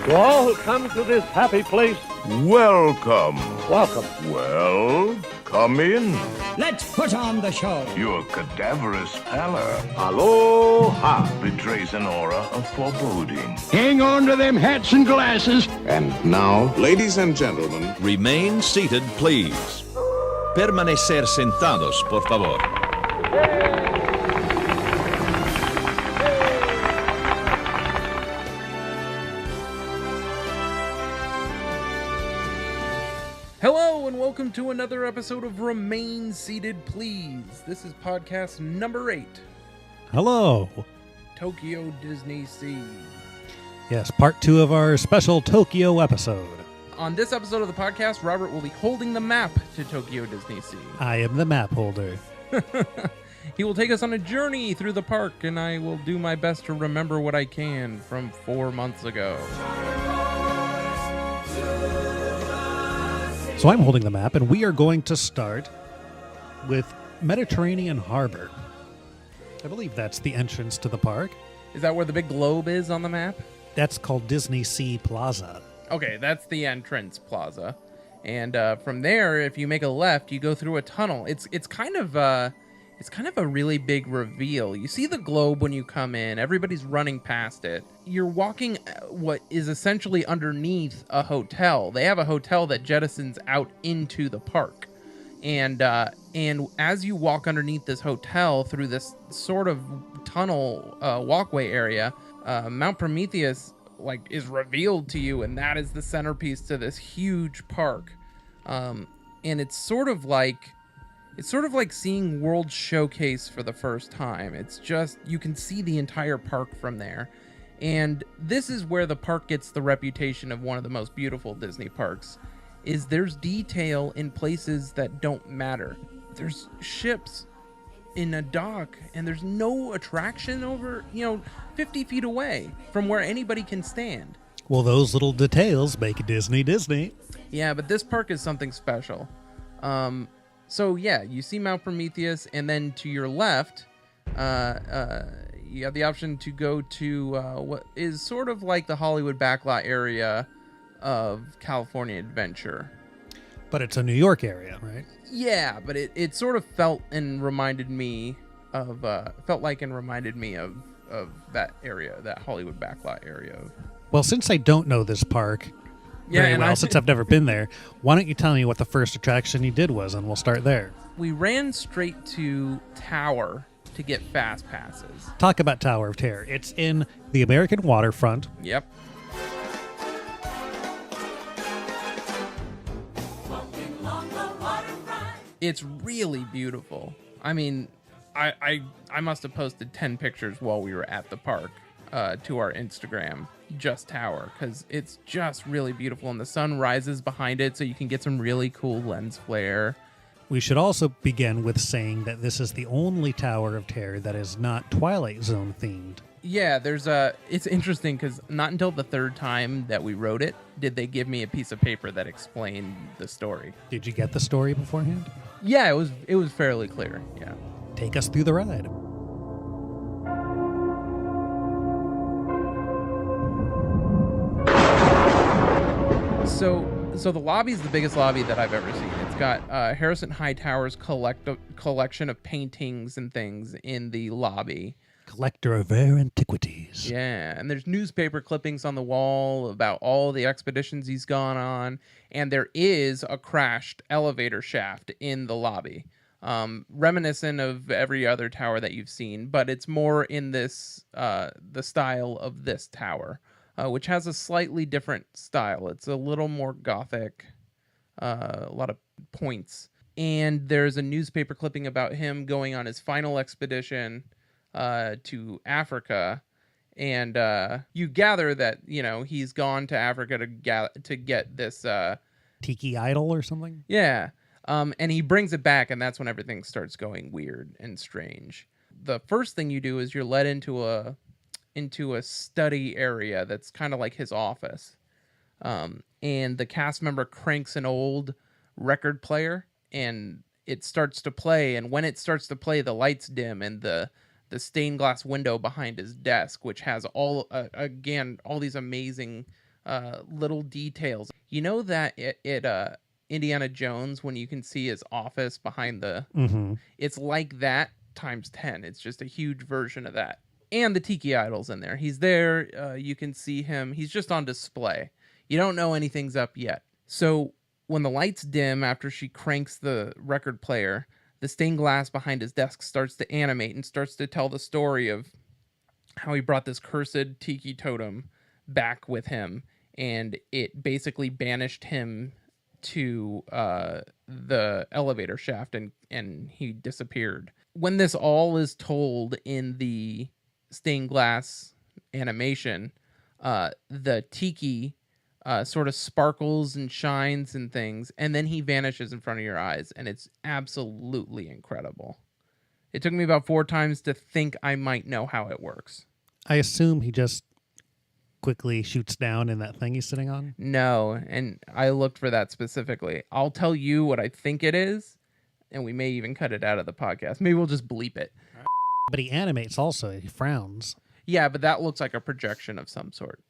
To all who come to this happy place, Welcome. welcome. Well, come in. Let's put on the show. Your cadaverous pallor Aloha. betrays an aura of foreboding. Hang on to them hats and glasses. And now, ladies and gentlemen, Remain seated, please. Permanecer sentados, por favor. Hello and welcome to another episode of Remain Seated, Please. This is podcast number 8, Hello. Tokyo DisneySEA. Yes, part 2 of our special Tokyo episode. On this episode of the podcast, Robert will be holding the map to Tokyo DisneySEA. I am the map holder. He will take us on a journey through the park, and I will do my best to remember what I can from 4 months ago. So I'm holding the map, and we are going to start with Mediterranean Harbor. I believe that's the entrance to the park. Is that where the big globe is on the map? That's called DisneySEA Plaza. Okay, that's the entrance plaza. And from there, if you make a left, you go through a tunnel. It's kind of a really big reveal. You see the globe when you come in. Everybody's running past it. You're walking what is essentially underneath a hotel. They have a hotel that jettisons out into the park. And as you walk underneath this hotel through this sort of tunnel walkway area, Mount Prometheus is revealed to you, and that is the centerpiece to this huge park. And it's sort of like seeing World Showcase for the first time. It's just, you can see the entire park from there. And this is where the park gets the reputation of one of the most beautiful Disney parks, is there's detail in places that don't matter. There's ships in a dock, and there's no attraction over, 50 feet away from where anybody can stand. Well, those little details make Disney Disney. Yeah, but this park is something special. So yeah, you see Mount Prometheus, and then to your left, you have the option to go to what is sort of like the Hollywood backlot area of California Adventure. But it's a New York area, right? Yeah, but it sort of felt like and reminded me of that area, that Hollywood backlot area. Well, since I don't know this park very well, and since I've never been there, why don't you tell me what the first attraction you did was, and we'll start there. We ran straight to Tower to get fast passes. Talk about Tower of Terror. It's in the American waterfront. Yep. It's really beautiful. I mean, I must have posted 10 pictures while we were at the park to our Instagram, just Tower, because it's just really beautiful, and the sun rises behind it, so you can get some really cool lens flare. We should also begin with saying that this is the only Tower of Terror that is not Twilight Zone themed. Yeah, it's interesting because not until the third time that we wrote it did they give me a piece of paper that explained the story. Did you get the story beforehand? Yeah, it was fairly clear. Yeah. Take us through the ride. So the lobby is the biggest lobby that I've ever seen. It's got Harrison Hightower's collection of paintings and things in the lobby. Collector of rare antiquities. Yeah, and there's newspaper clippings on the wall about all the expeditions he's gone on, and there is a crashed elevator shaft in the lobby, reminiscent of every other tower that you've seen, but it's more in this the style of this tower, which has a slightly different style. It's a little more gothic, a lot of points, and there's a newspaper clipping about him going on his final expedition to Africa, and you gather that he's gone to Africa to get this Tiki idol or something. Yeah, and he brings it back, and that's when everything starts going weird and strange. The first thing you do is you're led into a study area that's kind of like his office, and the cast member cranks an old record player, and it starts to play, and when it starts to play, the lights dim, and the stained glass window behind his desk, which has all these amazing little details. You know that Indiana Jones, when you can see his office behind the, it's like that times 10. It's just a huge version of that. And the Tiki Idol's in there. He's there. You can see him. He's just on display. You don't know anything's up yet. So when the lights dim after she cranks the record player, the stained glass behind his desk starts to animate and starts to tell the story of how he brought this cursed Tiki totem back with him, and it basically banished him to the elevator shaft, and he disappeared. When this all is told in the stained glass animation, the Tiki sort of sparkles and shines and things, and then he vanishes in front of your eyes, and it's absolutely incredible. It took me about 4 times to think I might know how it works. I assume he just quickly shoots down in that thing he's sitting on? No, and I looked for that specifically. I'll tell you what I think it is, and we may even cut it out of the podcast. Maybe we'll just bleep it. But he animates also. He frowns. Yeah, but that looks like a projection of some sort.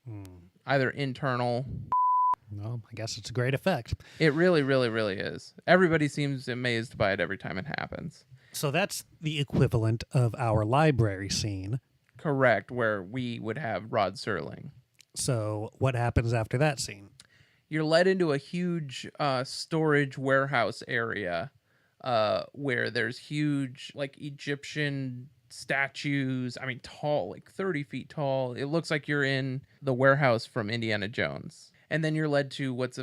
Either internal. Well, I guess it's a great effect. It really, really, really is. Everybody seems amazed by it every time it happens. So that's the equivalent of our library scene. Correct, where we would have Rod Serling. So what happens after that scene? You're led into a huge storage warehouse area where there's huge, like, Egyptian statues. I mean, tall, like 30 feet tall. It looks like you're in the warehouse from Indiana Jones. And then you're led to what's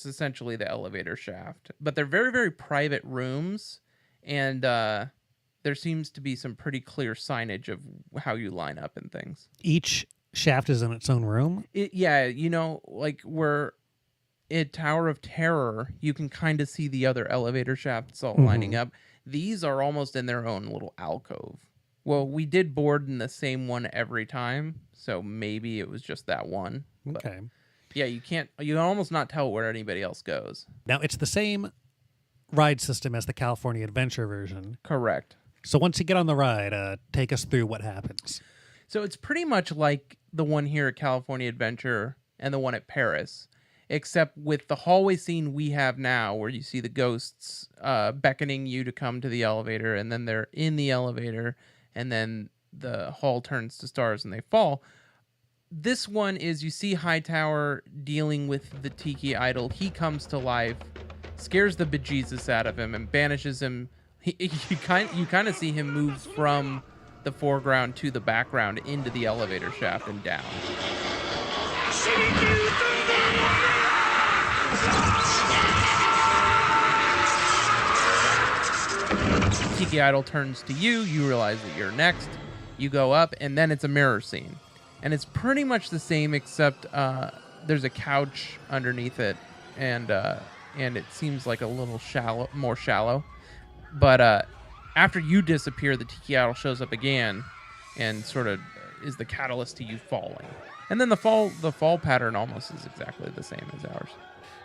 essentially the elevator shaft. But they're very, very private rooms, and there seems to be some pretty clear signage of how you line up and things. Each shaft is in its own room? Yeah, you know, like where at Tower of Terror, you can kind of see the other elevator shafts all lining up. These are almost in their own little alcove. Well, we did board in the same one every time, so maybe it was just that one. But Okay. yeah, you can almost not tell where anybody else goes. Now, it's the same ride system as the California Adventure version. Correct. So once you get on the ride, take us through what happens. So it's pretty much like the one here at California Adventure and the one at Paris, except with the hallway scene we have now, where you see the ghosts beckoning you to come to the elevator, and then they're in the elevator, and then the hall turns to stars and they fall. This one is, you see Hightower dealing with the Tiki idol. He comes to life, scares the bejesus out of him, and banishes him. You kind of see him move from the foreground to the background into the elevator shaft and down. Tiki idol turns to you. You realize that you're next. You go up, and then it's a mirror scene. And it's pretty much the same, except there's a couch underneath it, and it seems like a little more shallow. But after you disappear, the Tiki idol shows up again, and sort of is the catalyst to you falling. And then the fall pattern almost is exactly the same as ours.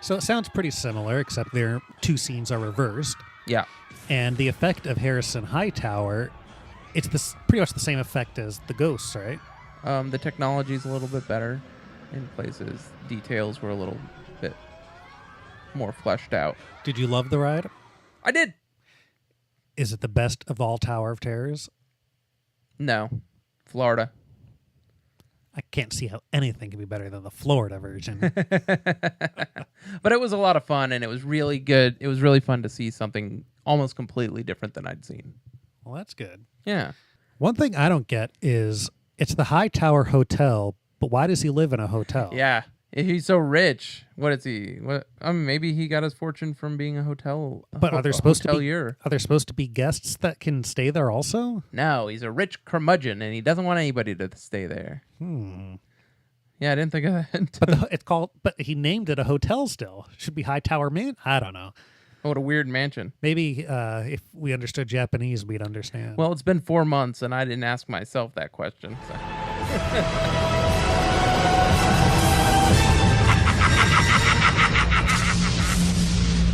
So it sounds pretty similar, except their two scenes are reversed. Yeah. And the effect of Harrison Hightower, it's pretty much the same effect as the ghosts, right? The technology's a little bit better in places. Details were a little bit more fleshed out. Did you love the ride? I did. Is it the best of all Tower of Terrors? No. Florida. I can't see how anything can be better than the Florida version. But it was a lot of fun, and it was really good. It was really fun to see something almost completely different than I'd seen. Well, that's good. Yeah. One thing I don't get is it's the Hightower Hotel, but why does he live in a hotel? Yeah. He's so rich. What is he? What? Maybe he got his fortune from being a hotel. But are there supposed hotelier. Are there supposed to be guests that can stay there also? No, he's a rich curmudgeon, and he doesn't want anybody to stay there. Yeah, I didn't think of that. But he named it a hotel still. Should be Hightower Mansion? I don't know. What a weird mansion. Maybe if we understood Japanese, we'd understand. Well, it's been 4 months, and I didn't ask myself that question. So.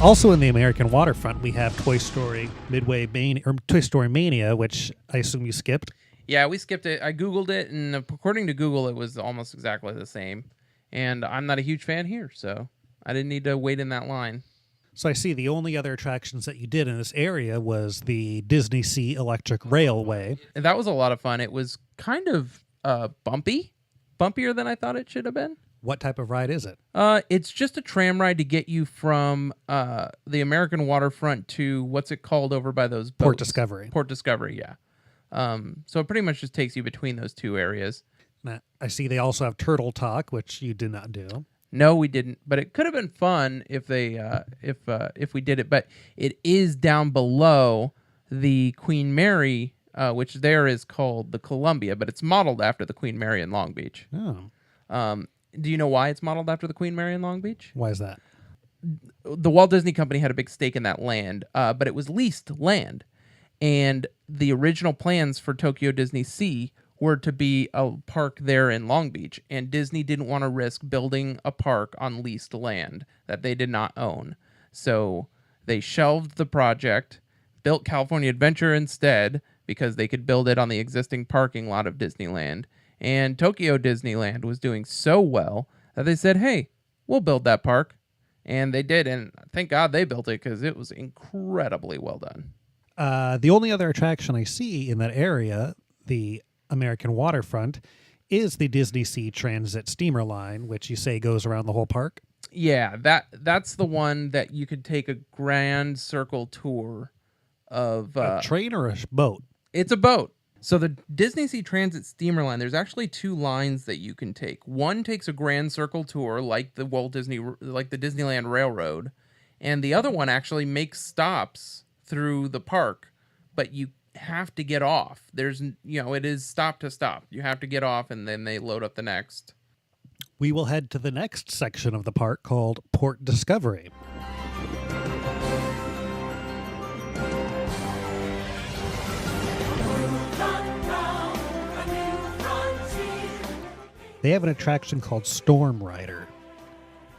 Also in the American waterfront, we have Toy Story Toy Story Mania, which I assume you skipped. Yeah, we skipped it. I Googled it, and according to Google, it was almost exactly the same. and I'm not a huge fan here, so I didn't need to wait in that line. So I see the only other attractions that you did in this area was the DisneySEA Electric Railway. And that was a lot of fun. It was kind of bumpier than I thought it should have been. What type of ride is it? It's just a tram ride to get you from the American waterfront to what's it called over by those boats? Port Discovery. Port Discovery, yeah. So it pretty much just takes you between those two areas. Now, I see they also have Turtle Talk, which you did not do. No, we didn't, but it could have been fun if they if we did it. But it is down below the Queen Mary, which there is called the Columbia, but it's modeled after the Queen Mary in Long Beach. Oh. Do you know why it's modeled after the Queen Mary in Long Beach? Why is that? The Walt Disney Company had a big stake in that land, but it was leased land. And the original plans for Tokyo DisneySEA were to be a park there in Long Beach. And Disney didn't want to risk building a park on leased land that they did not own. So they shelved the project, built California Adventure instead, because they could build it on the existing parking lot of Disneyland. And Tokyo Disneyland was doing so well that they said, hey, we'll build that park. And they did, and thank God they built it because it was incredibly well done. The only other attraction I see in that area, the American waterfront, is the DisneySEA Transit steamer line, which you say goes around the whole park. Yeah, that's the one that you could take a grand circle tour of. A train or a boat? It's a boat. So the DisneySEA Transit steamer line, there's actually two lines that you can take. One takes a grand circle tour like the Disneyland Railroad, and the other one actually makes stops through the park, but you have to get off. It is stop to stop. You have to get off, and then they load up the next. We will head to the next section of the park called Port Discovery. They have an attraction called Storm Rider.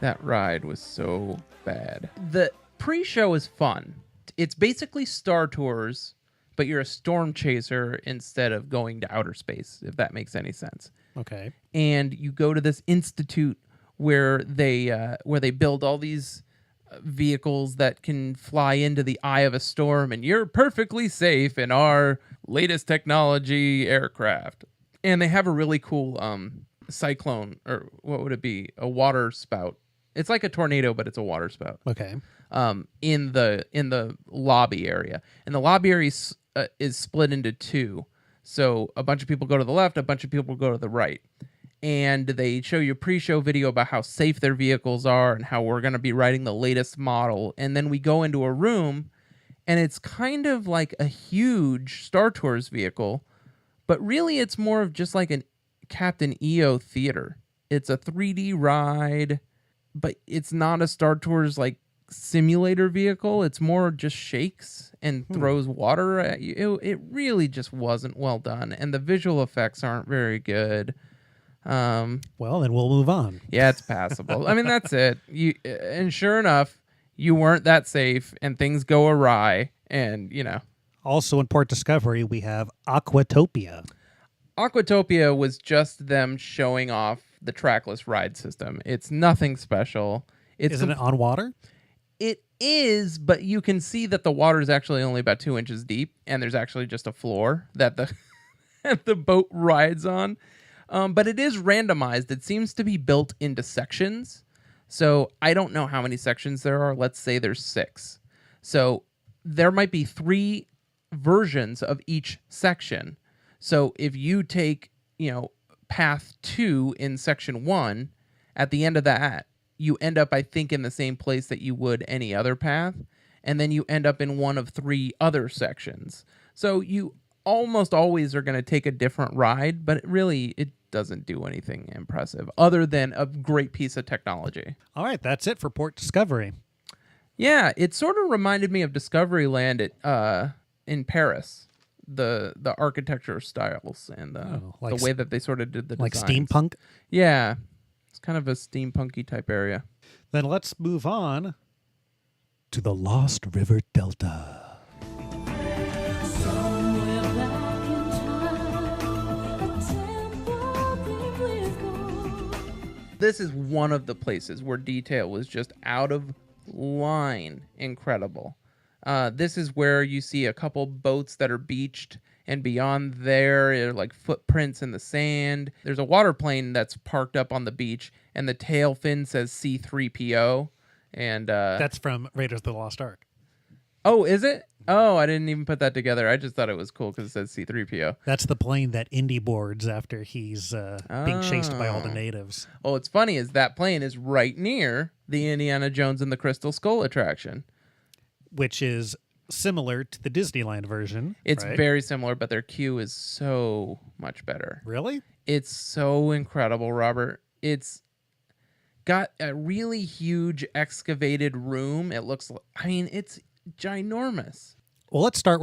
That ride was so bad. The pre-show is fun. It's basically Star Tours, but you're a storm chaser instead of going to outer space, if that makes any sense. Okay. And you go to this institute where they build all these vehicles that can fly into the eye of a storm, and you're perfectly safe in our latest technology aircraft. And they have a really cool cyclone, or what would it be? A water spout. It's like a tornado, but it's a water spout. Okay. In the lobby area, and the lobby area is split into two. So a bunch of people go to the left, a bunch of people go to the right, and they show you a pre-show video about how safe their vehicles are and how we're going to be riding the latest model. And then we go into a room, and it's kind of like a huge Star Tours vehicle, but really it's more of just like an Captain EO theater. It's a 3D ride, but it's not a Star Tours like simulator vehicle. It's more just shakes and throws water at you. It really just wasn't well done, and the visual effects aren't very good. Well, then we'll move on. Yeah, it's passable. I mean, that's it. And sure enough, you weren't that safe, and things go awry, and Also in Port Discovery, we have Aquatopia. Aquatopia was just them showing off the trackless ride system. It's nothing special. Isn't it on water? It is, but you can see that the water is actually only about 2 inches deep, and there's actually just a floor that the boat rides on. But it is randomized. It seems to be built into sections. So I don't know how many sections there are. Let's say there's 6. So there might be 3 versions of each section. So if you take, path 2 in section 1, at the end of that, you end up, I think, in the same place that you would any other path. And then you end up in one of 3 other sections. So you almost always are going to take a different ride, but it doesn't do anything impressive other than a great piece of technology. All right, that's it for Port Discovery. Yeah, it sort of reminded me of Discoveryland in Paris. The architecture styles and the way that they sort of did the like designs. steampunk. Yeah, it's kind of a steampunky type area. Then let's move on to the Lost River Delta. This is one of the places where detail was just out of line incredible. This is where you see a couple boats that are beached, and beyond there are like footprints in the sand. There's a water plane that's parked up on the beach, and the tail fin says C-3PO. And That's from Raiders of the Lost Ark. oh, is it? Oh, I didn't even put that together. I just thought it was cool because it says C-3PO. That's the plane that Indy boards after he's being chased by all the natives. Oh, what's funny is that plane is right near the Indiana Jones and the Crystal Skull attraction. Which is similar to the Disneyland version. It's right? very similar, but their queue is so much better. Really? It's so incredible, Robert. It's got a really huge excavated room. It looks, it's ginormous. Well, let's start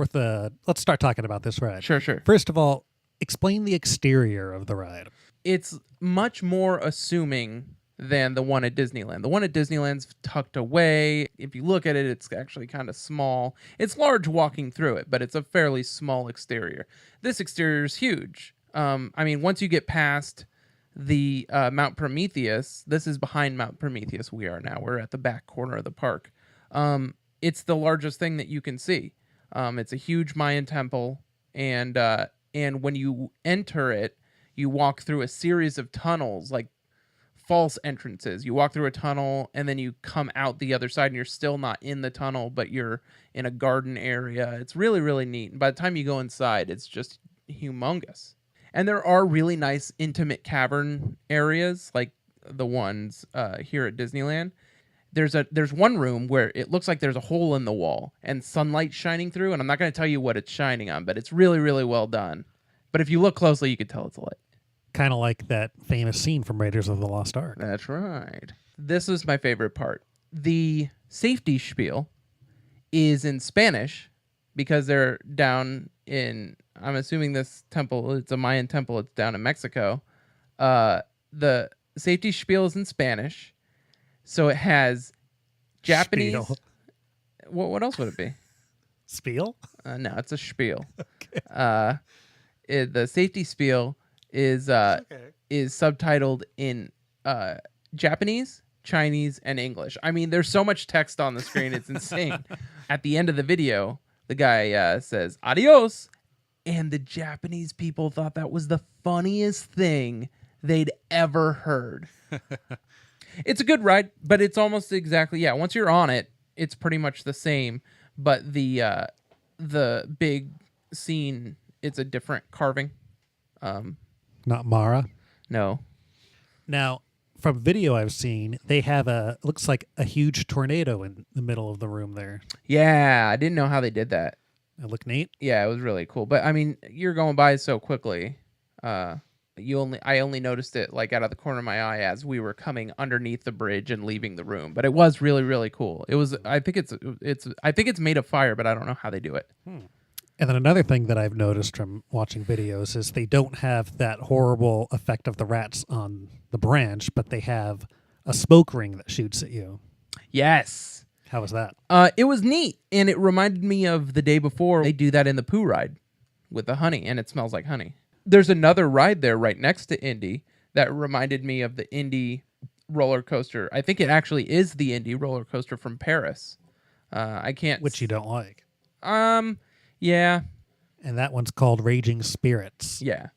talking about this ride. Sure. First of all, explain the exterior of the ride. It's much more assuming than the one at Disneyland. The one at Disneyland's tucked away. If you look at it, it's actually kind of small. It's large walking through it, but it's a fairly small exterior. This exterior is huge. Once you get past the Mount Prometheus, this is behind Mount Prometheus. We're at the back corner of the park. It's the largest thing that you can see. It's a huge Mayan temple, and when you enter it, you walk through a series of tunnels, like false entrances. You walk through a tunnel, and then you come out the other side, and you're still not in the tunnel, but you're in a garden area. It's really, really neat. And by the time you go inside, it's just humongous. And there are really nice intimate cavern areas, like the ones here at Disneyland. There's one room where it looks like there's a hole in the wall and sunlight shining through, and I'm not going to tell you what it's shining on, but it's really, really well done. But if you look closely, you can tell it's a light. Kind of like that famous scene from Raiders of the Lost Ark. That's right. This was my favorite part. The safety spiel is in Spanish because they're down in, I'm assuming this temple, it's a Mayan temple, it's down in Mexico. The safety spiel is in Spanish. So it has Japanese. Spiel. What else would it be? Spiel? No, it's a spiel. Okay. The safety spiel is subtitled in Japanese, Chinese, and English. There's so much text on the screen, it's insane. At the end of the video, the guy says adios, and the Japanese people thought that was the funniest thing they'd ever heard. It's a good ride, but it's almost exactly, once you're on it, it's pretty much the same, but the big scene, it's a different carving. Not Mara? No. Now, from video I've seen, they have looks like a huge tornado in the middle of the room there. Yeah, I didn't know how they did that. It looked neat. Yeah, it was really cool. But you're going by so quickly. I only noticed it like out of the corner of my eye as we were coming underneath the bridge and leaving the room. But it was really, really cool. It was. I think it's made of fire, but I don't know how they do it. And then another thing that I've noticed from watching videos is they don't have that horrible effect of the rats on the branch, but they have a smoke ring that shoots at you. Yes. How was that? It was neat, and it reminded me of the day before. They do that in the Pooh ride with the honey, and it smells like honey. There's another ride there right next to Indy that reminded me of the Indy roller coaster. I think it actually is the Indy roller coaster from Paris. I can't... Which you don't like. Yeah. And that one's called Raging Spirits. Yeah.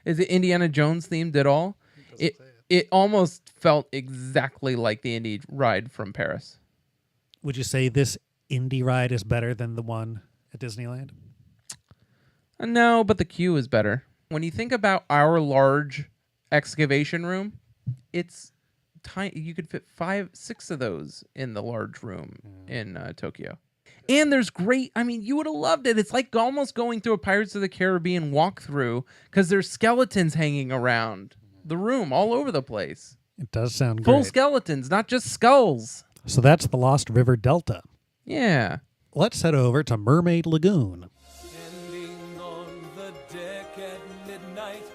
Is it Indiana Jones themed at all? It almost felt exactly like the Indy ride from Paris. Would you say this Indy ride is better than the one at Disneyland? No, but the queue is better. When you think about our large excavation room, it's tiny. You could fit 5-6 of those in the large room in Tokyo. And there's great, you would have loved it. It's like almost going through a Pirates of the Caribbean walkthrough because there's skeletons hanging around the room all over the place. It does sound Full great. skeletons, not just skulls. So that's the Lost River Delta. Yeah. Let's head over to Mermaid Lagoon. Standing on the deck at midnight,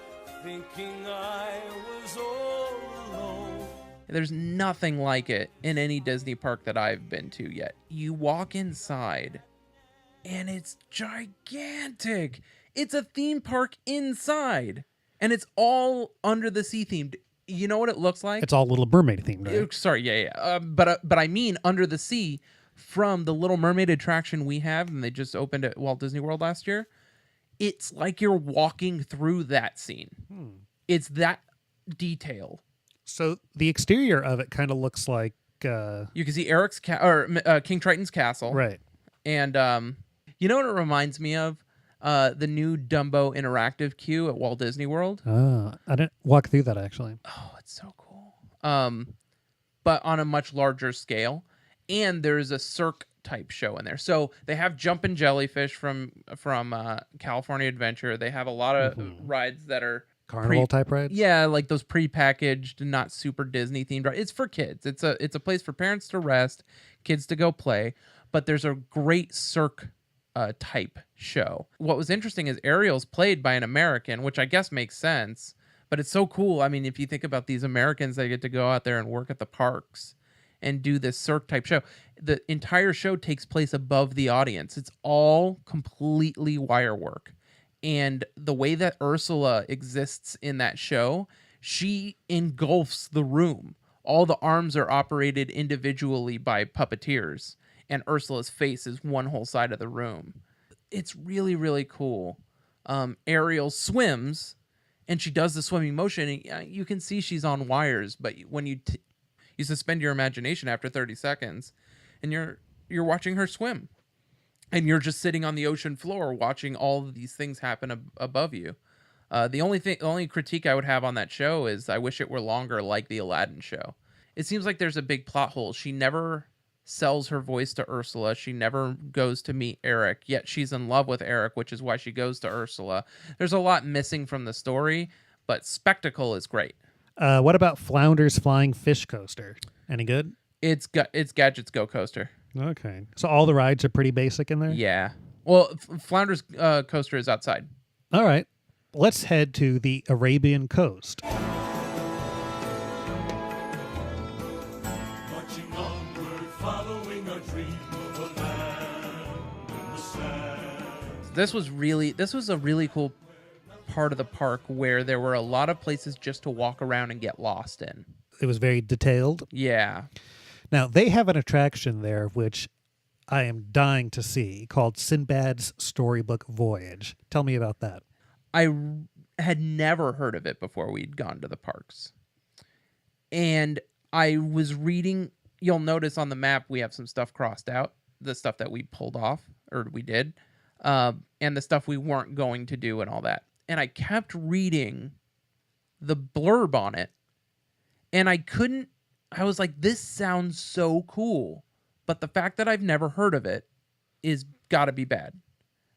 thinking I was all alone. There's nothing like it in any Disney park that I've been to yet. You walk inside, and it's gigantic. It's a theme park inside, and it's all under the sea themed. You know what it looks like? It's all Little Mermaid themed, right? Sorry, yeah. But I mean, Under the Sea from the Little Mermaid attraction we have, and they just opened at Walt Disney World last year. It's like you're walking through that scene. It's that detailed. So the exterior of it kind of looks like You can see Eric's King Triton's castle, right. And you know what it reminds me of? The new Dumbo interactive queue at Walt Disney World. I didn't walk through that actually. Oh, it's so cool. But on a much larger scale, and there's a Cirque type show in there. So they have Jumpin' Jellyfish from California Adventure. They have a lot of rides that are Carnival type rides. Yeah, like those prepackaged, not super Disney themed rides. It's for kids. It's a place for parents to rest, kids to go play. But there's a great Cirque type show. What was interesting is Ariel's played by an American, which I guess makes sense. But it's so cool. I mean, if you think about these Americans that get to go out there and work at the parks and do this Cirque type show, the entire show takes place above the audience. It's all completely wire work. And the way that Ursula exists in that show, she engulfs the room. All the arms are operated individually by puppeteers, and Ursula's face is one whole side of the room. It's really, really cool. Ariel swims, and she does the swimming motion. And you can see she's on wires, but when you suspend your imagination after 30 seconds, and you're watching her swim. And you're just sitting on the ocean floor watching all of these things happen above you. The only critique I would have on that show is I wish it were longer, like the Aladdin show. It seems like there's a big plot hole. She never sells her voice to Ursula. She never goes to meet Eric, yet she's in love with Eric, which is why she goes to Ursula. There's a lot missing from the story, but spectacle is great. What about Flounder's Flying Fish Coaster? Any good? It's Gadget's Go Coaster. Okay. So all the rides are pretty basic in there? Yeah. Well, Flounder's coaster is outside. All right. Let's head to the Arabian coast. Marching onward, following our dream of a land in the sand. This was a really cool part of the park where there were a lot of places just to walk around and get lost in. It was very detailed. Yeah. Now, they have an attraction there, which I am dying to see, called Sinbad's Storybook Voyage. Tell me about that. I had never heard of it before we'd gone to the parks. And I was reading, you'll notice on the map we have some stuff crossed out, the stuff that we pulled off, or we did, and the stuff we weren't going to do and all that. And I kept reading the blurb on it, and I was like, this sounds so cool. But the fact that I've never heard of it is gotta be bad.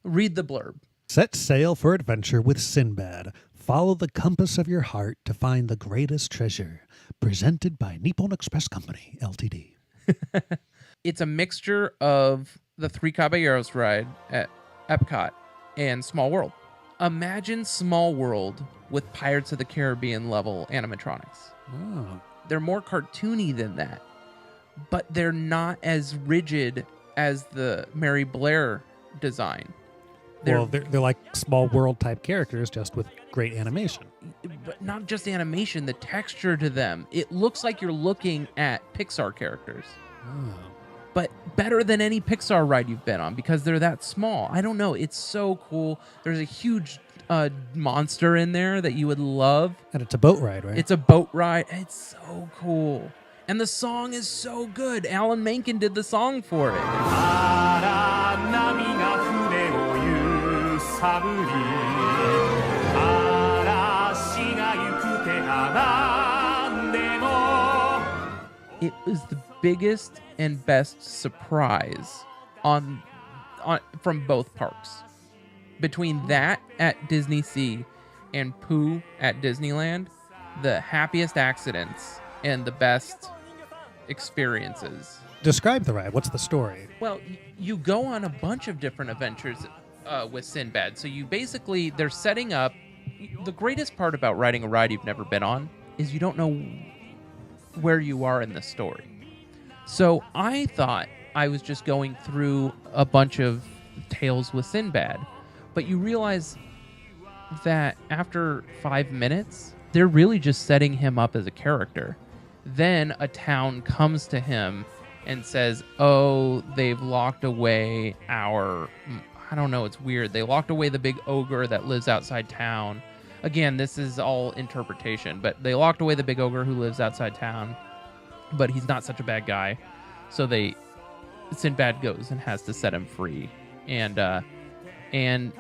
Read the blurb. Set sail for adventure with Sinbad. Follow the compass of your heart to find the greatest treasure. Presented by Nippon Express Company, Ltd. It's a mixture of the Three Caballeros ride at Epcot and Small World. Imagine Small World with Pirates of the Caribbean level animatronics. Oh. They're more cartoony than that, but they're not as rigid as the Mary Blair design. They're like Small World type characters, just with great animation. But not just animation, the texture to them. It looks like you're looking at Pixar characters. Oh. But better than any Pixar ride you've been on because they're that small. I don't know. It's so cool. There's a huge monster in there that you would love. And it's a boat ride, right? It's a boat ride. It's so cool. And the song is so good. Alan Menken did the song for it. It was the biggest and best surprise on from both parks. Between that at DisneySEA and Pooh at Disneyland, the happiest accidents and the best experiences. Describe the ride. What's the story? Well, you go on a bunch of different adventures with Sinbad. So they're setting up. The greatest part about riding a ride you've never been on is you don't know where you are in the story. So I thought I was just going through a bunch of tales with Sinbad, but you realize that after 5 minutes, they're really just setting him up as a character. Then a town comes to him and says, oh, they've locked away our... I don't know, it's weird. They locked away the big ogre that lives outside town. Again, this is all interpretation, but they locked away the big ogre who lives outside town, but he's not such a bad guy. So Sinbad goes and has to set him free. And the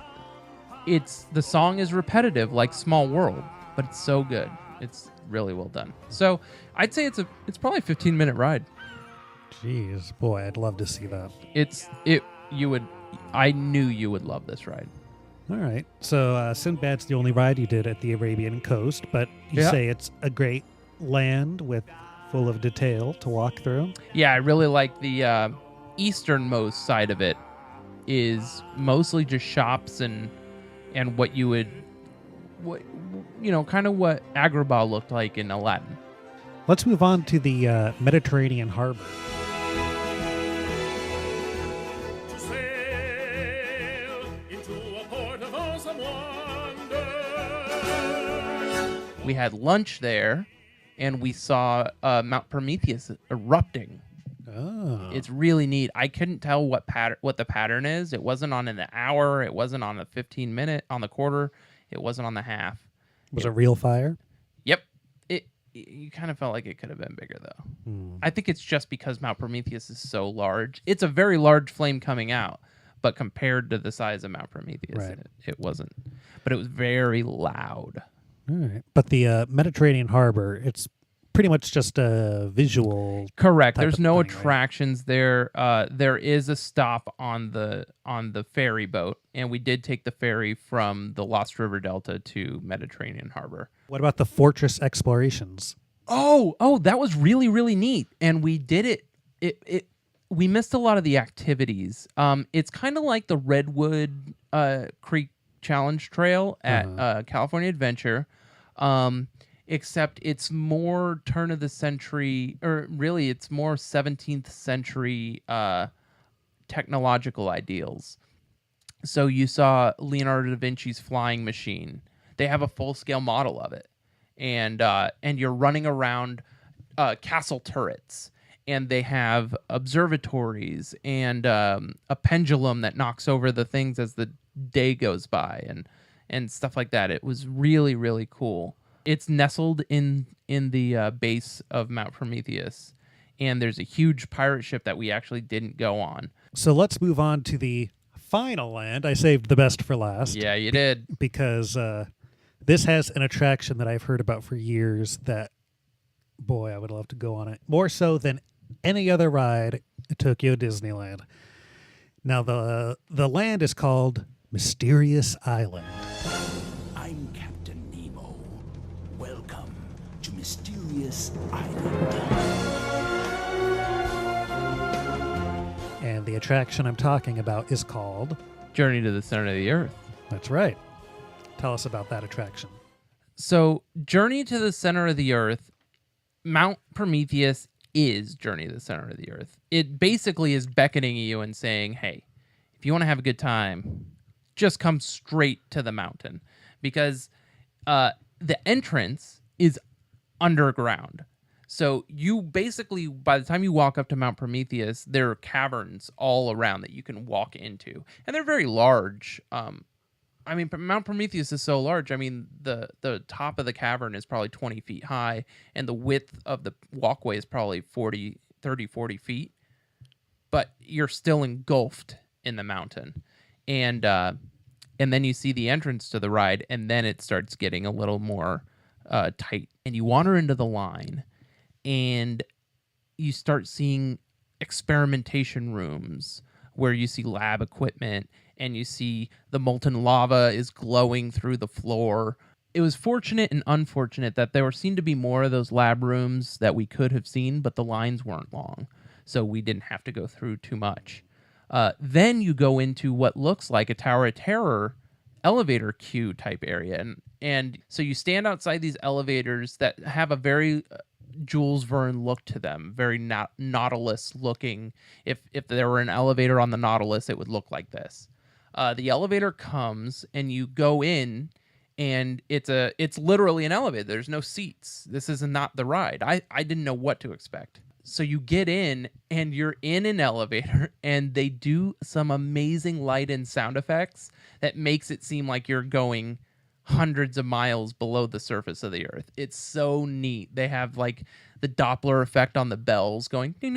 song is repetitive like Small World, but it's so good. It's really well done. So I'd say it's probably a 15-minute ride. Jeez, boy, I'd love to see that. I knew you would love this ride. All right. So Sinbad's the only ride you did at the Arabian coast, but you say it's a great land full of detail to walk through. Yeah, I really like the easternmost side of it is mostly just shops and what you would, kind of what Agrabah looked like in Aladdin. Let's move on to the Mediterranean harbor. We had lunch there, and we saw Mount Prometheus erupting. Oh. It's really neat. I couldn't tell what the pattern is. It wasn't on an hour. It wasn't on the 15-minute, on the quarter. It wasn't on the half. Was it real fire? Yep. You kind of felt like it could have been bigger, though. I think it's just because Mount Prometheus is so large. It's a very large flame coming out, but compared to the size of Mount Prometheus, right. it wasn't. But it was very loud. All right. But the Mediterranean harbor, it's pretty much just a visual. Correct. There's no attractions there. There is a stop on the ferry boat, and we did take the ferry from the Lost River Delta to Mediterranean Harbor. What about the fortress explorations? Oh, that was really, really neat, and we did it. We missed a lot of the activities. It's kind of like the Redwood Creek Challenge Trail at California Adventure. Except it's more turn of the century, or really it's more 17th century technological ideals. So you saw Leonardo da Vinci's flying machine. They have a full-scale model of it. And you're running around castle turrets. And they have observatories and a pendulum that knocks over the things as the day goes by and stuff like that. It was really, really cool. It's nestled in the base of Mount Prometheus, and there's a huge pirate ship that we actually didn't go on. So let's move on to the final land. I saved the best for last. Yeah, you did. Because this has an attraction that I've heard about for years that, boy, I would love to go on it. More so than any other ride at Tokyo Disneyland. Now, the land is called Mysterious Island. I'm Captain Nemo. Welcome to Mysterious Island. And the attraction I'm talking about is called Journey to the Center of the Earth. That's right. Tell us about that attraction. So, Journey to the Center of the Earth, Mount Prometheus is Journey to the Center of the Earth. It basically is beckoning you and saying, hey, if you want to have a good time, just come straight to the mountain. Because the entrance is underground. So you basically, by the time you walk up to Mount Prometheus, there are caverns all around that you can walk into. And they're very large. Mount Prometheus is so large. I mean, the top of the cavern is probably 20 feet high, and the width of the walkway is probably 40 feet. But you're still engulfed in the mountain. And then you see the entrance to the ride, and then it starts getting a little more tight. And you wander into the line, and you start seeing experimentation rooms where you see lab equipment, and you see the molten lava is glowing through the floor. It was fortunate and unfortunate that there seemed to be more of those lab rooms that we could have seen, but the lines weren't long, so we didn't have to go through too much. Then you go into what looks like a Tower of Terror elevator queue type area. And so you stand outside these elevators that have a very Jules Verne look to them, very Nautilus looking. If there were an elevator on the Nautilus, it would look like this. The elevator comes and you go in, and it's literally an elevator. There's no seats. This is not the ride. I didn't know what to expect. So you get in and you're in an elevator, and they do some amazing light and sound effects that makes it seem like you're going hundreds of miles below the surface of the earth. It's so neat. They have like the Doppler effect on the bells going. And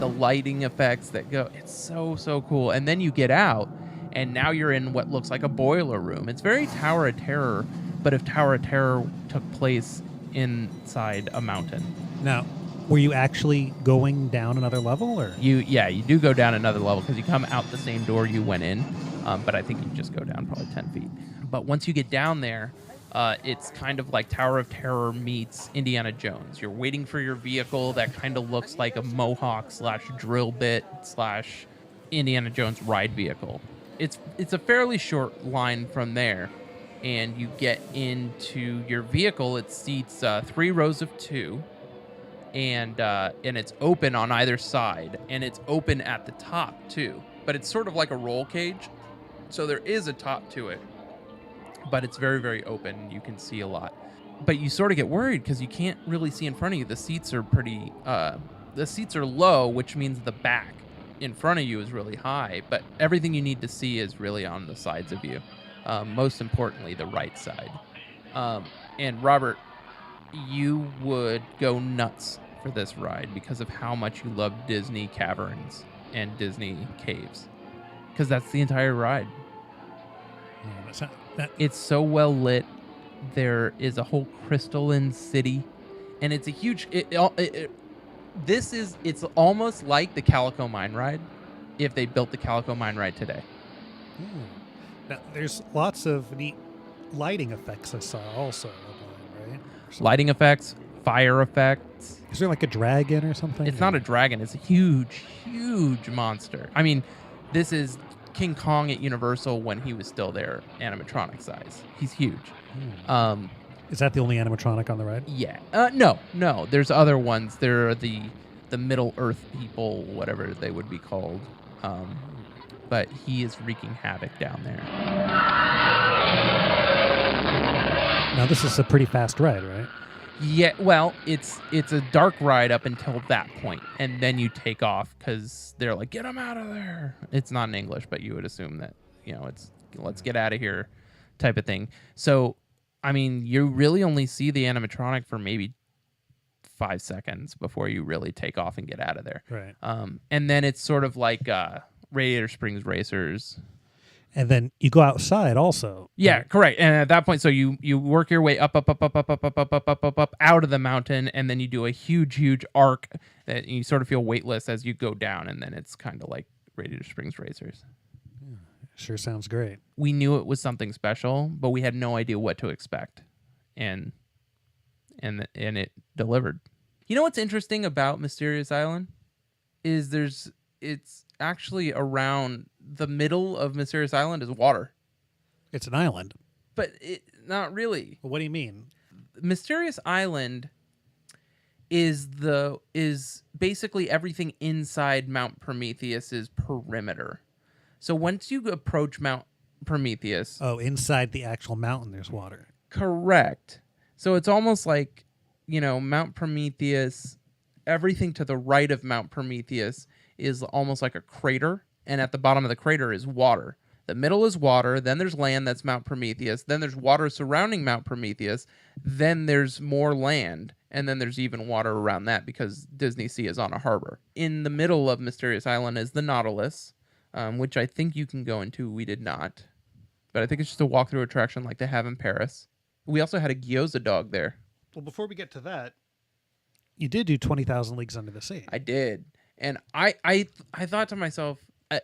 the lighting effects that go. It's so cool. And then you get out, and now you're in what looks like a boiler room. It's very Tower of Terror, but if Tower of Terror took place inside a mountain. Now, were you actually going down another level, or you do go down another level because you come out the same door you went in, but I think you just go down probably 10 feet. But once you get down there, it's kind of like Tower of Terror meets Indiana Jones. You're waiting for your vehicle that kind of looks like a Mohawk / drill bit / Indiana Jones ride vehicle. It's a fairly short line from there, and you get into your vehicle. It seats 3 rows of 2, and it's open on either side, and it's open at the top too. But it's sort of like a roll cage, so there is a top to it. But it's very, very open. You can see a lot. But you sort of get worried because you can't really see in front of you. The seats are the seats are low, which means the back in front of you is really high. But everything you need to see is really on the sides of you. Most importantly, the right side. And Robert, you would go nuts for this ride because of how much you love Disney caverns and Disney caves. Because that's the entire ride. It's so well lit. There is a whole crystalline city, and it's a huge. It's almost like the Calico Mine ride, if they built the Calico Mine ride today. Now, there's lots of neat lighting effects I saw also, right? Lighting effects, fire effects. Is there like a dragon or something? It's not a dragon. It's a huge, huge monster. I mean, this is King Kong at Universal when he was still there, animatronic size. He's huge. Is that the only animatronic on the ride? Yeah. No. There's other ones. There are the Middle Earth people, whatever they would be called. But he is wreaking havoc down there. Now this is a pretty fast ride, right? Yeah, well, it's a dark ride up until that point, and then you take off because they're like, get him out of there. It's not in English, but you would assume that, it's let's get out of here type of thing. So, I mean, you really only see the animatronic for maybe 5 seconds before you really take off and get out of there. Right. And then it's sort of like Radiator Springs Racers. And then you go outside also. Yeah, correct. And at that point, so you work your way up out of the mountain, and then you do a huge arc that you sort of feel weightless as you go down, and then it's kind of like Radiator Springs Racers. Yeah, sure sounds great. We knew it was something special, but we had no idea what to expect, and it delivered. You know what's interesting about Mysterious Island is it's actually around the middle of Mysterious Island is water. It's an island. But not really. Well, what do you mean? Mysterious Island is basically everything inside Mount Prometheus's perimeter. So once you approach Mount Prometheus... Oh, inside the actual mountain there's water. Correct. So it's almost like, Mount Prometheus, everything to the right of Mount Prometheus is almost like a crater, and at the bottom of the crater is water. The middle is water, then there's land, that's Mount Prometheus, then there's water surrounding Mount Prometheus, then there's more land, and then there's even water around that because DisneySEA is on a harbor. In the middle of Mysterious Island is the Nautilus, which I think you can go into. We did not. But I think it's just a walkthrough attraction like they have in Paris. We also had a gyoza dog there. Well, before we get to that, you did do 20,000 Leagues Under the Sea. I did. And I thought to myself,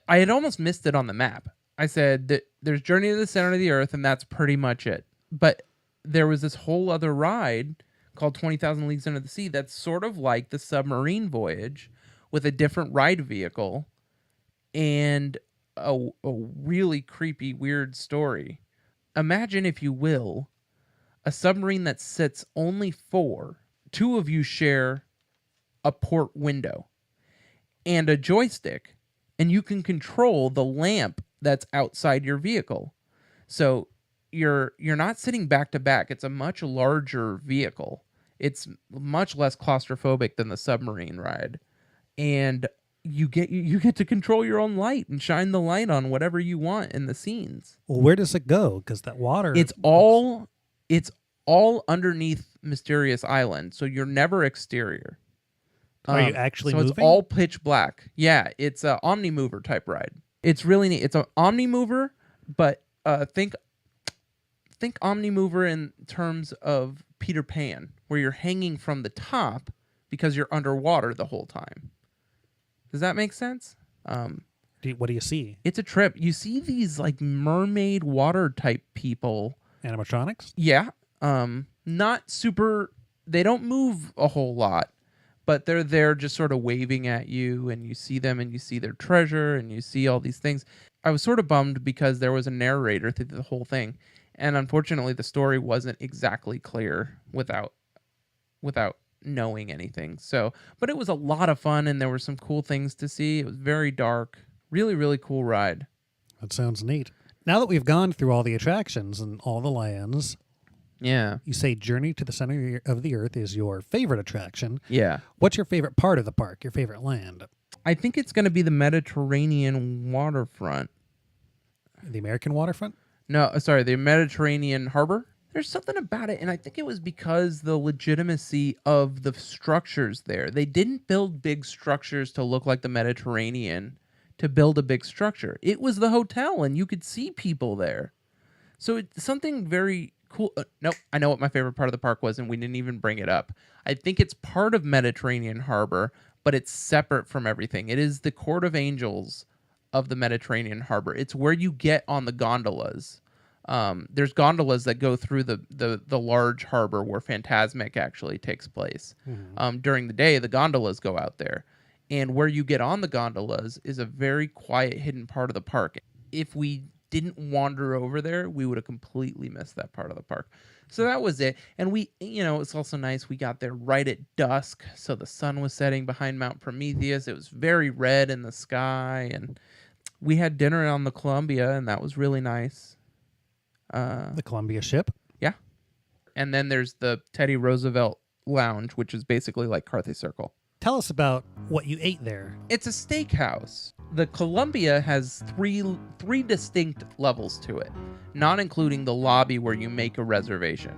I had almost missed it on the map. I said that there's Journey to the Center of the Earth, and that's pretty much it. But there was this whole other ride called 20,000 Leagues Under the Sea that's sort of like the submarine voyage with a different ride vehicle and a really creepy, weird story. Imagine, if you will, a submarine that sits only 4 two of you share a port window and a joystick, and you can control the lamp that's outside your vehicle. So you're not sitting back to back. It's a much larger vehicle. It's much less claustrophobic than the submarine ride. And you get to control your own light and shine the light on whatever you want in the scenes. Well, where does it go? Because that water. It's all underneath Mysterious Island, so you're never exterior. Are you actually so moving? It's all pitch black. Yeah, it's a Omnimover type ride. It's really neat. It's an Omnimover, but think Omnimover in terms of Peter Pan, where you're hanging from the top because you're underwater the whole time. Does that make sense? What do you see? It's a trip. You see these like mermaid water type people. Animatronics? Yeah. Not super. They don't move a whole lot, but they're there just sort of waving at you, and you see them, and you see their treasure, and you see all these things. I was sort of bummed because there was a narrator through the whole thing, and unfortunately, the story wasn't exactly clear without knowing anything. So, but it was a lot of fun, and there were some cool things to see. It was very dark. Really, really cool ride. That sounds neat. Now that we've gone through all the attractions and all the lands, Yeah. you say Journey to the Center of the Earth is your favorite attraction. Yeah. What's your favorite part of the park, your favorite land? I think it's going to be the Mediterranean waterfront. The American waterfront? No, sorry, the Mediterranean harbor. There's something about it, and I think it was because the legitimacy of the structures there. They didn't build big structures to look like the Mediterranean to build a big structure. It was the hotel, and you could see people there. So it's something very cool. Nope, I know what my favorite part of the park was, and we didn't even bring it up. I think it's part of Mediterranean Harbor, but it's separate from everything. It is the Court of Angels of the Mediterranean Harbor. It's where you get on the gondolas. There's gondolas that go through the large harbor where Phantasmic actually takes place. During the day, the gondolas go out there. And where you get on the gondolas is a very quiet, hidden part of the park. If we didn't wander over there, we would have completely missed that part of the park. So that was it. And it's also nice. We got there right at dusk. So the sun was setting behind Mount Prometheus. It was very red in the sky. And we had dinner on the Columbia, and that was really nice. The Columbia ship? Yeah. And then there's the Teddy Roosevelt Lounge, which is basically like Carthay Circle. Tell us about what you ate there. It's a steakhouse. The Columbia has three distinct levels to it, not including the lobby where you make a reservation.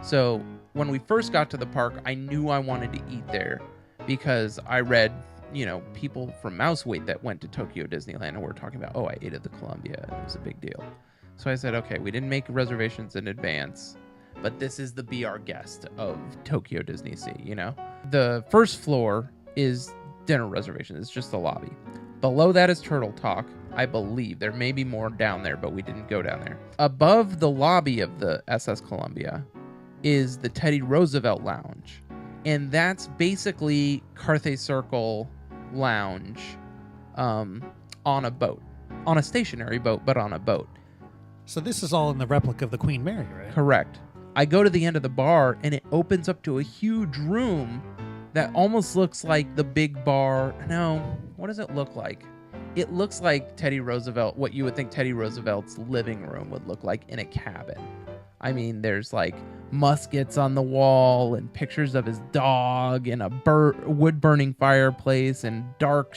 So when we first got to the park, I knew I wanted to eat there because I read, people from Mouseweight that went to Tokyo Disneyland and were talking about, I ate at the Columbia. It was a big deal. So I said, okay, we didn't make reservations in advance, but this is the Be Our Guest of Tokyo DisneySEA, The first floor is dinner reservation. It's just the lobby. Below that is Turtle Talk, I believe. There may be more down there, but we didn't go down there. Above the lobby of the SS Columbia is the Teddy Roosevelt Lounge. And that's basically Carthay Circle Lounge on a boat. On a stationary boat, but on a boat. So this is all in the replica of the Queen Mary, right? Correct. I go to the end of the bar, and it opens up to a huge room that almost looks like the big bar. No, what does it look like? It looks like Teddy Roosevelt, what you would think Teddy Roosevelt's living room would look like in a cabin. I mean, there's like muskets on the wall and pictures of his dog and a wood-burning fireplace and dark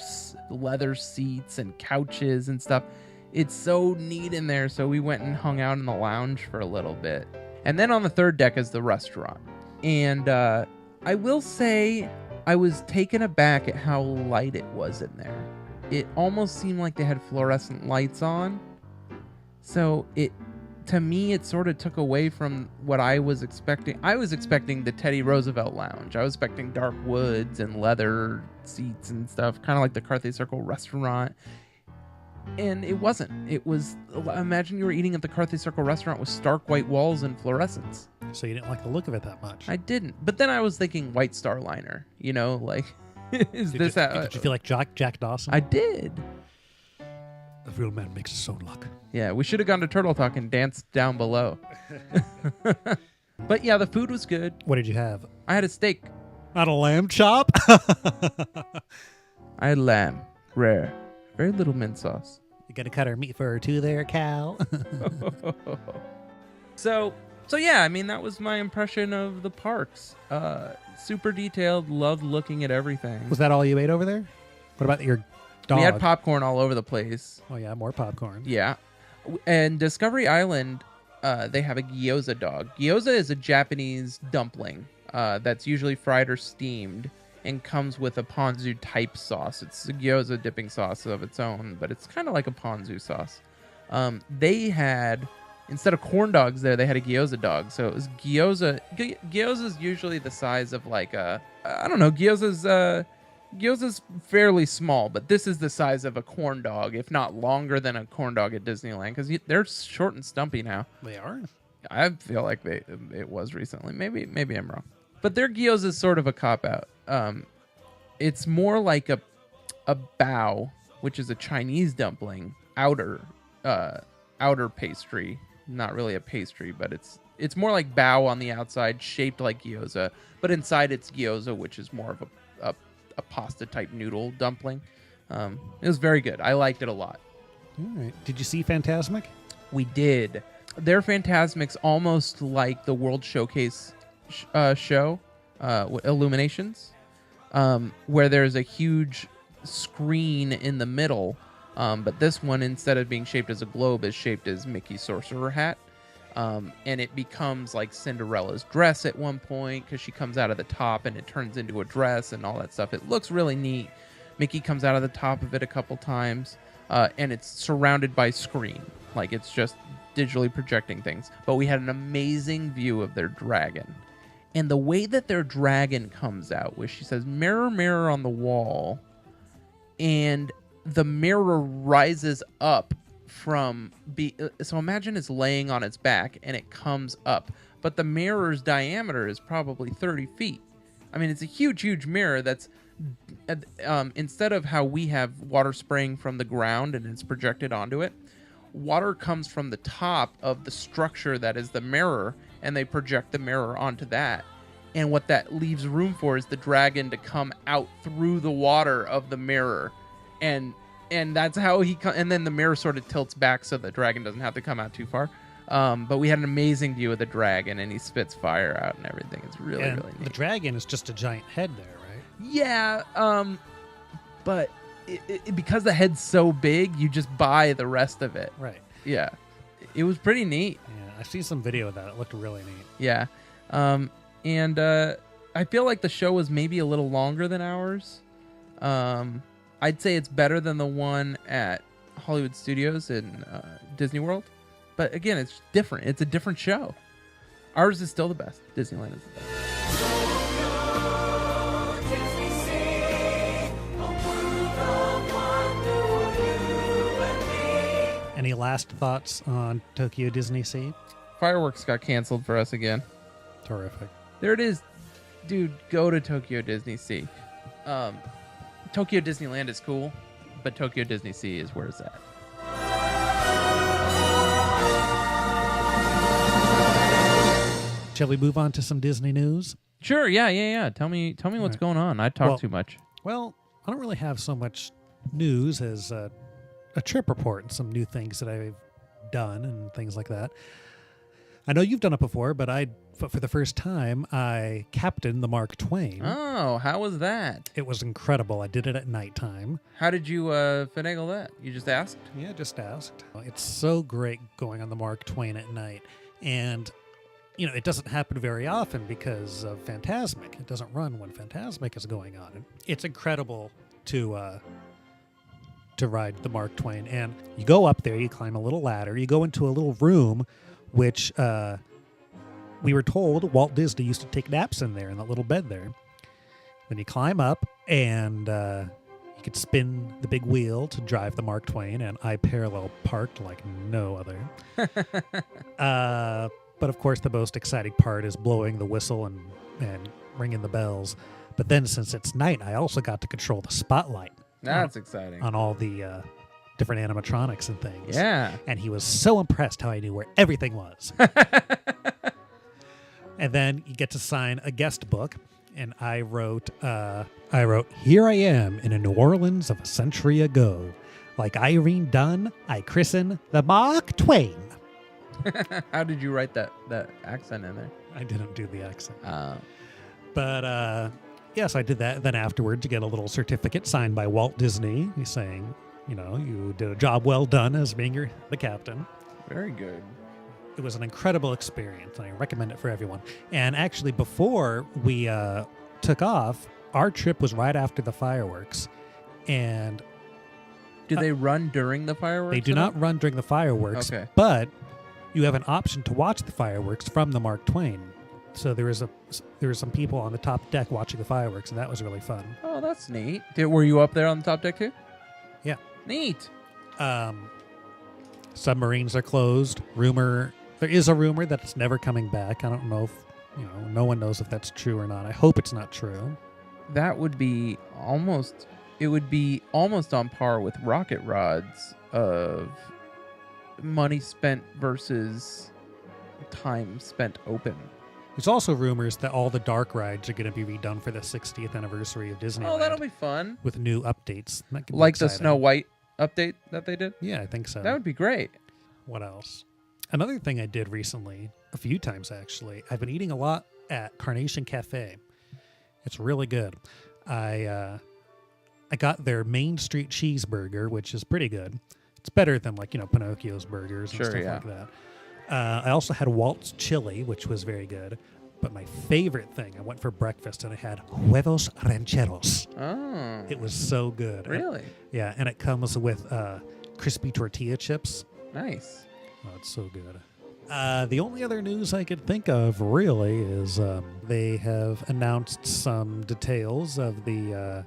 leather seats and couches and stuff. It's so neat in there, so we went and hung out in the lounge for a little bit. And then on the third deck is the restaurant. And I will say I was taken aback at how light it was in there. It almost seemed like they had fluorescent lights on. So to me, it sort of took away from what I was expecting. I was expecting the Teddy Roosevelt Lounge. I was expecting dark woods and leather seats and stuff, kind of like the Carthay Circle restaurant. And it wasn't. It was, imagine you were eating at the Carthay Circle restaurant with stark white walls and fluorescence. So you didn't like the look of it that much. I didn't. But then I was thinking White Star Liner, like, Did you feel like Jack Dawson? I did. A real man makes his own luck. Yeah, we should have gone to Turtle Talk and danced down below. But yeah, the food was good. What did you have? I had a steak. Not a lamb chop? I had lamb, rare, very little mint sauce. You gotta cut our meat for her too there, Cal. So yeah, I mean, that was my impression of the parks. Super detailed, loved looking at everything. Was that all you ate over there? What about your dog? We had popcorn all over the place. Oh yeah, more popcorn. Yeah. And Discovery Island, they have a gyoza dog. Gyoza is a Japanese dumpling that's usually fried or steamed and comes with a ponzu type sauce. It's a gyoza dipping sauce of its own, but it's kind of like a ponzu sauce. They had, instead of corn dogs there, they had a gyoza dog. So it was gyoza. Gyoza's usually the size of like a, I don't know, gyoza's fairly small, but this is the size of a corn dog, if not longer than a corn dog at Disneyland, because they're short and stumpy now. They are? I feel like it was recently. Maybe I'm wrong. But their gyoza is sort of a cop-out. It's more like a bao, which is a Chinese dumpling, outer pastry. Not really a pastry, but it's more like bao on the outside, shaped like gyoza, but inside it's gyoza, which is more of a pasta type noodle dumpling. It was very good. I liked it a lot. All right. Did you see Fantasmic? We did. Their Fantasmic's almost like the World Showcase show, Illuminations, where there's a huge screen in the middle, but this one, instead of being shaped as a globe, is shaped as Mickey's sorcerer hat. And it becomes like Cinderella's dress at one point because she comes out of the top and it turns into a dress and all that stuff. It looks really neat. Mickey comes out of the top of it a couple times, and it's surrounded by screen. Like, it's just digitally projecting things. But we had an amazing view of their dragon. And the way that their dragon comes out, where she says, "Mirror, mirror on the wall," and the mirror rises up so imagine it's laying on its back and it comes up, but the mirror's diameter is probably 30 feet. I mean, it's a huge mirror that's instead of how we have water spraying from the ground and it's projected onto it, water comes from the top of the structure that is the mirror, and they project the mirror onto that. And what that leaves room for is the dragon to come out through the water of the mirror, and that's how and then the mirror sort of tilts back so the dragon doesn't have to come out too far. But we had an amazing view of the dragon, and he spits fire out and everything. It's really neat. The dragon is just a giant head there, right? Yeah, but because the head's so big, you just buy the rest of it. Right. Yeah, it was pretty neat. Yeah, I've seen some video of that. It looked really neat. Yeah, and I feel like the show was maybe a little longer than ours. I'd say it's better than the one at Hollywood Studios in Disney World. But again, it's different. It's a different show. Ours is still the best. Disneyland is the best. Any last thoughts on Tokyo DisneySEA? Fireworks got canceled for us again. Terrific. There it is. Dude, go to Tokyo DisneySEA. Tokyo Disneyland is cool, but Tokyo DisneySEA is where it's at. Shall we move on to some Disney news? Sure, yeah. Tell me what's going on. I talk too much. Well, I don't really have so much news as a trip report and some new things that I've done and things like that. I know you've done it before, but for the first time, I captained the Mark Twain. Oh, how was that? It was incredible. I did it at nighttime. How did you finagle that? You just asked? Yeah, just asked. It's so great going on the Mark Twain at night. And, you know, it doesn't happen very often because of Fantasmic. It doesn't run when Fantasmic is going on. It's incredible to ride the Mark Twain. And you go up there, you climb a little ladder, you go into a little room, which we were told Walt Disney used to take naps in there, in that little bed there. Then you climb up, and you could spin the big wheel to drive the Mark Twain, and I parallel parked like no other. But of course, the most exciting part is blowing the whistle and ringing the bells. But then, since it's night, I also got to control the spotlight. That's exciting. On all the different animatronics and things. Yeah. And he was so impressed how I knew where everything was. And then you get to sign a guest book. And I wrote, "Here I am in a New Orleans of a century ago. Like Irene Dunn, I christen the Mark Twain." How did you write that accent in there? I didn't do the accent. Oh. But yes, I did that. Then afterward, to get a little certificate signed by Walt Disney, he's saying, you did a job well done as being the captain. Very good. It was an incredible experience, and I recommend it for everyone. And actually, before we took off, our trip was right after the fireworks. And do they run during the fireworks? They do not run during the fireworks, okay. But you have an option to watch the fireworks from the Mark Twain. So there were some people on the top deck watching the fireworks, and that was really fun. Oh, that's neat. Were you up there on the top deck too? Yeah. Neat. Submarines are closed. There is a rumor that it's never coming back. I don't know if, no one knows if that's true or not. I hope it's not true. That would be almost on par with rocket rods of money spent versus time spent open. There's also rumors that all the dark rides are going to be redone for the 60th anniversary of Disneyland. Oh, that'll be fun. With new updates. That could be like the exciting. Snow White update that they did? Yeah, I think so. That would be great. What else? Another thing I did recently, a few times actually, I've been eating a lot at Carnation Cafe. It's really good. I got their Main Street cheeseburger, which is pretty good. It's better than Pinocchio's burgers and stuff like that. I also had Walt's chili, which was very good. But my favorite thing, I went for breakfast and I had huevos rancheros. Oh. It was so good. Really? Yeah, and it comes with crispy tortilla chips. Nice. Oh, it's so good. The only other news I could think of, really, is they have announced some details of the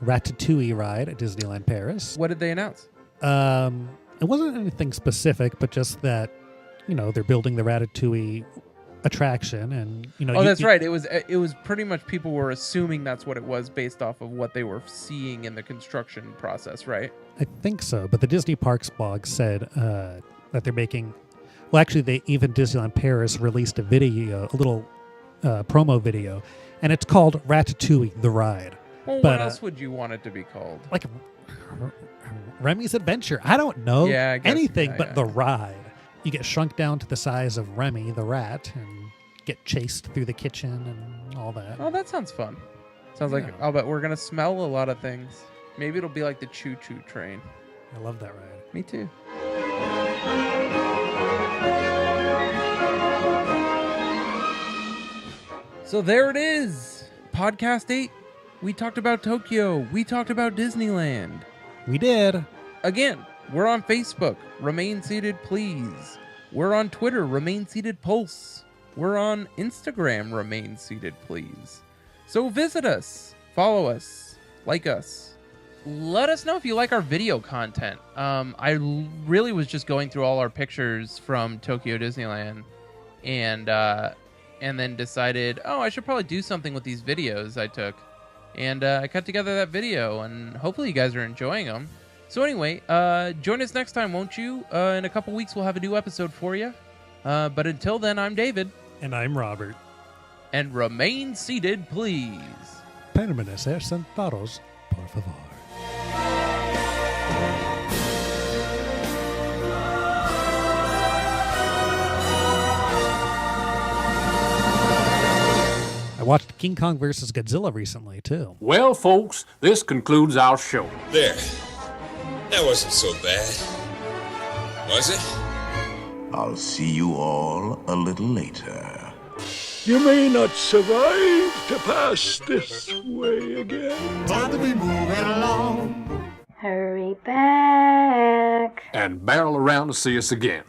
Ratatouille ride at Disneyland Paris. What did they announce? It wasn't anything specific, but just that, they're building the Ratatouille attraction, and that's right. It was pretty much people were assuming that's what it was based off of what they were seeing in the construction process, right? I think so. But the Disney Parks blog said that they're making. Well, actually, Disneyland Paris released a little promo video, and it's called Ratatouille: The Ride. Well, what else would you want it to be called? Like Remy's Adventure. I don't know anything but the ride. You get shrunk down to the size of Remy the rat and get chased through the kitchen and all that. Oh, that sounds fun. Sounds like I'll bet we're gonna smell a lot of things. Maybe it'll be like the Choo Choo Train. I love that ride. Me too. So there it is. Podcast 8. We talked about Tokyo. We talked about Disneyland. We did. Again, we're on Facebook. Remain Seated, please. We're on Twitter. Remain Seated Pulse. We're on Instagram. Remain Seated, please. So visit us. Follow us. Like us. Let us know if you like our video content. I really was just going through all our pictures from Tokyo Disneyland and then decided, I should probably do something with these videos I took. And I cut together that video, and hopefully you guys are enjoying them. So anyway, join us next time, won't you? In a couple weeks, we'll have a new episode for you. But until then, I'm David. And I'm Robert. And remain seated, please. Permanecer sentados, por favor. I watched King Kong vs. Godzilla recently, too. Well, folks, this concludes our show. There. That wasn't so bad. Was it? I'll see you all a little later. You may not survive to pass this way again. Time to be moving along. Hurry back. And barrel around to see us again.